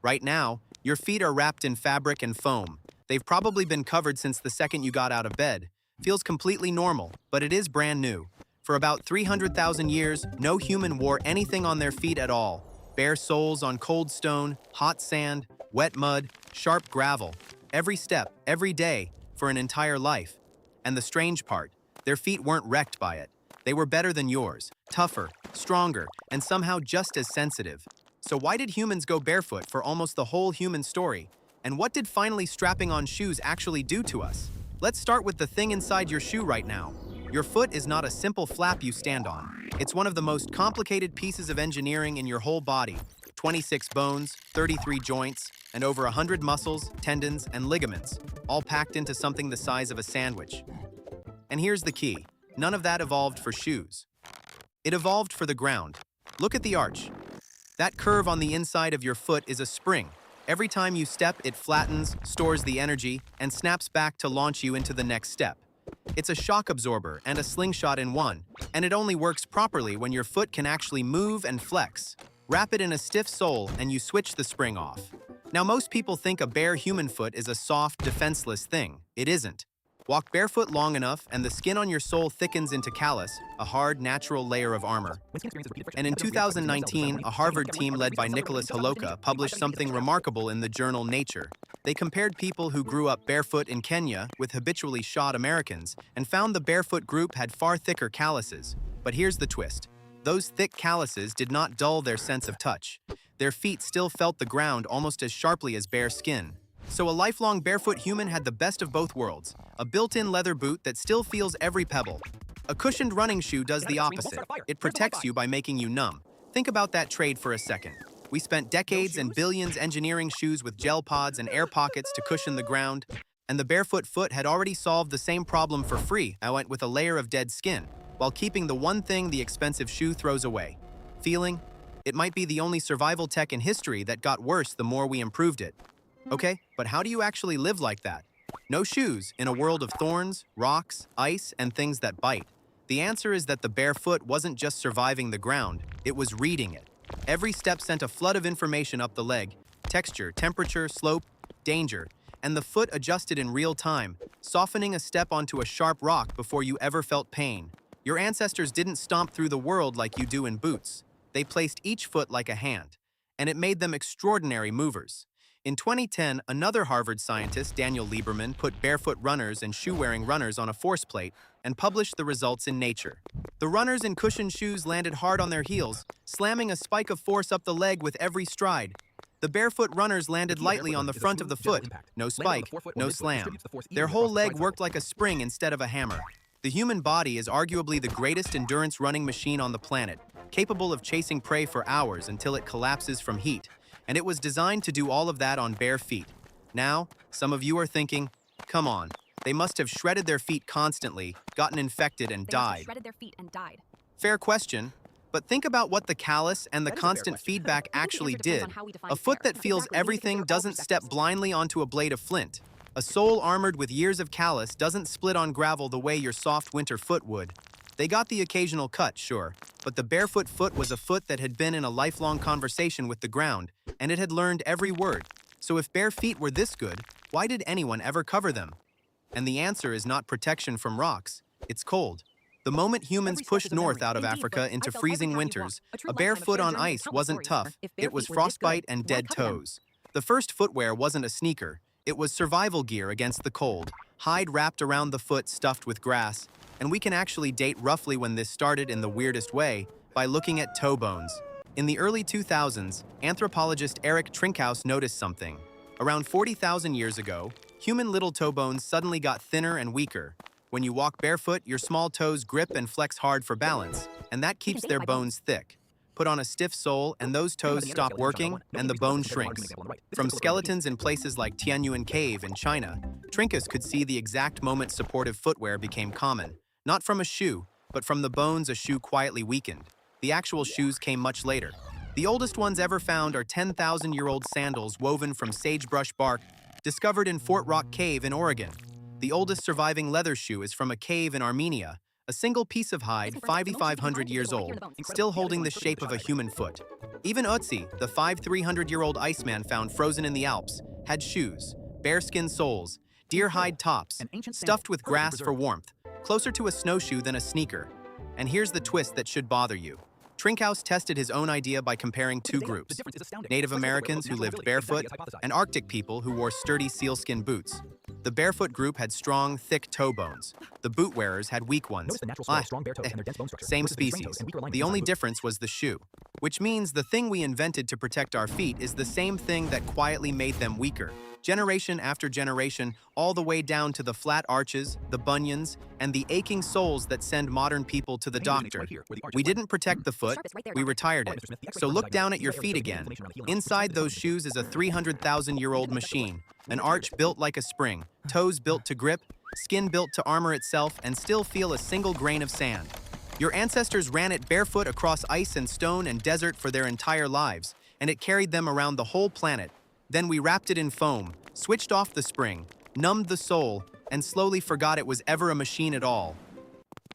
Right now, your feet are wrapped in fabric and foam. They've probably been covered since the second you got out of bed. Feels completely normal, but it is brand new. For about 300,000 years, no human wore anything on their feet at all. Bare soles on cold stone, hot sand, wet mud, sharp gravel. Every step, every day, for an entire life. And the strange part, their feet weren't wrecked by it. They were better than yours, tougher, stronger, and somehow just as sensitive. So why did humans go barefoot for almost the whole human story? And what did finally strapping on shoes actually do to us? Let's start with the thing inside your shoe right now. Your foot is not a simple flap you stand on. It's one of the most complicated pieces of engineering in your whole body. 26 bones, 33 joints, and over 100 muscles, tendons, and ligaments, all packed into something the size of a sandwich. And here's the key. None of that evolved for shoes. It evolved for the ground. Look at the arch. That curve on the inside of your foot is a spring. Every time you step, it flattens, stores the energy, and snaps back to launch you into the next step. It's a shock absorber and a slingshot in one, and it only works properly when your foot can actually move and flex. Wrap it in a stiff sole and you switch the spring off. Now, most people think a bare human foot is a soft, defenseless thing. It isn't. Walk barefoot long enough and the skin on your sole thickens into callus, a hard, natural layer of armor. And in 2019, a Harvard team led by Holowka published something remarkable in the journal Nature. They compared people who grew up barefoot in Kenya with habitually shod Americans and found the barefoot group had far thicker calluses. But here's the twist. Those thick calluses did not dull their sense of touch. Their feet still felt the ground almost as sharply as bare skin. So a lifelong barefoot human had the best of both worlds, a built-in leather boot that still feels every pebble. A cushioned running shoe does the opposite. It protects you by making you numb. Think about that trade for a second. We spent decades and billions engineering shoes with gel pods and air pockets to cushion the ground, and the barefoot foot had already solved the same problem for free. I went with a layer of dead skin, while keeping the one thing the expensive shoe throws away. Feeling? It might be the only survival tech in history that got worse the more we improved it. Okay, but how do you actually live like that? No shoes, in a world of thorns, rocks, ice, and things that bite. The answer is that the bare foot wasn't just surviving the ground, it was reading it. Every step sent a flood of information up the leg: texture, temperature, slope, danger, and the foot adjusted in real time, softening a step onto a sharp rock before you ever felt pain. Your ancestors didn't stomp through the world like you do in boots. They placed each foot like a hand, and it made them extraordinary movers. In 2010, another Harvard scientist, Daniel Lieberman, put barefoot runners and shoe-wearing runners on a force plate and published the results in Nature. The runners in cushioned shoes landed hard on their heels, slamming a spike of force up the leg with every stride. The barefoot runners landed lightly on the front of the foot, no spike, no slam. Their whole leg worked like a spring instead of a hammer. The human body is arguably the greatest endurance running machine on the planet, capable of chasing prey for hours until it collapses from heat. And it was designed to do all of that on bare feet. Now, some of you are thinking, come on, they must have shredded their feet constantly, gotten infected, and died. Fair question, but think about what the callus and the constant feedback actually did. A foot that feels everything doesn't step blindly onto a blade of flint. A sole armored with years of callus doesn't split on gravel the way your soft winter foot would. They got the occasional cut, sure, but the barefoot foot was a foot that had been in a lifelong conversation with the ground, and it had learned every word. So if bare feet were this good, why did anyone ever cover them? And the answer is not protection from rocks, it's cold. The moment humans pushed north out of Africa into freezing winters, a bare foot on ice wasn't tough, it was frostbite and dead toes. The first footwear wasn't a sneaker, it was survival gear against the cold, hide wrapped around the foot stuffed with grass, and we can actually date roughly when this started in the weirdest way by looking at toe bones. In the early 2000s, anthropologist Erik Trinkaus noticed something. Around 40,000 years ago, human little toe bones suddenly got thinner and weaker. When you walk barefoot, your small toes grip and flex hard for balance, and that keeps their bones thick. Put on a stiff sole, and those toes stop working, and the bone shrinks. From skeletons in places like Tianyuan Cave in China, Trinkaus could see the exact moment supportive footwear became common. Not from a shoe, but from the bones a shoe quietly weakened. The actual shoes came much later. The oldest ones ever found are 10,000-year-old sandals woven from sagebrush bark, discovered in Fort Rock Cave in Oregon. The oldest surviving leather shoe is from a cave in Armenia, A single piece of hide, 5,500 years old, still holding the shape of a human foot. Even Ötzi, the 300-year-old Iceman found frozen in the Alps, had shoes, bearskin soles, deer hide tops, stuffed with grass for warmth, closer to a snowshoe than a sneaker. And here's the twist that should bother you. Trinkaus tested his own idea by comparing two groups: Native Americans who lived barefoot and Arctic people who wore sturdy sealskin boots. The barefoot group had strong, thick toe bones. The boot wearers had weak ones. Same species. The only difference was the shoe. Which means the thing we invented to protect our feet is the same thing that quietly made them weaker. Generation after generation, all the way down to the flat arches, the bunions, and the aching soles that send modern people to the doctor. We didn't protect the foot, we retired it. So look down at your feet again. Inside those shoes is a 300,000-year-old machine, an arch built like a spring, toes built to grip, skin built to armor itself and still feel a single grain of sand. Your ancestors ran it barefoot across ice and stone and desert for their entire lives, and it carried them around the whole planet. Then we wrapped it in foam, switched off the spring, numbed the sole, and slowly forgot it was ever a machine at all.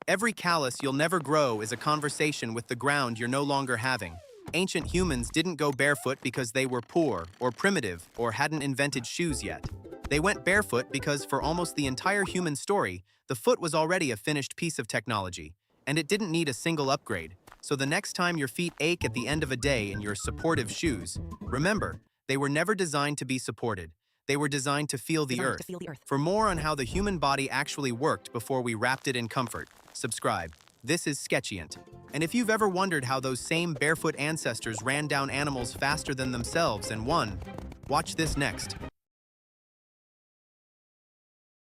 Every callus you'll never grow is a conversation with the ground you're no longer having. Ancient humans didn't go barefoot because they were poor or primitive or hadn't invented shoes yet. They went barefoot because for almost the entire human story, the foot was already a finished piece of technology, and it didn't need a single upgrade. So the next time your feet ache at the end of a day in your supportive shoes, remember, they were never designed to be supported. They were designed to feel the earth. For more on how the human body actually worked before we wrapped it in comfort, subscribe. This is Sketchient. And if you've ever wondered how those same barefoot ancestors ran down animals faster than themselves and won, watch this next.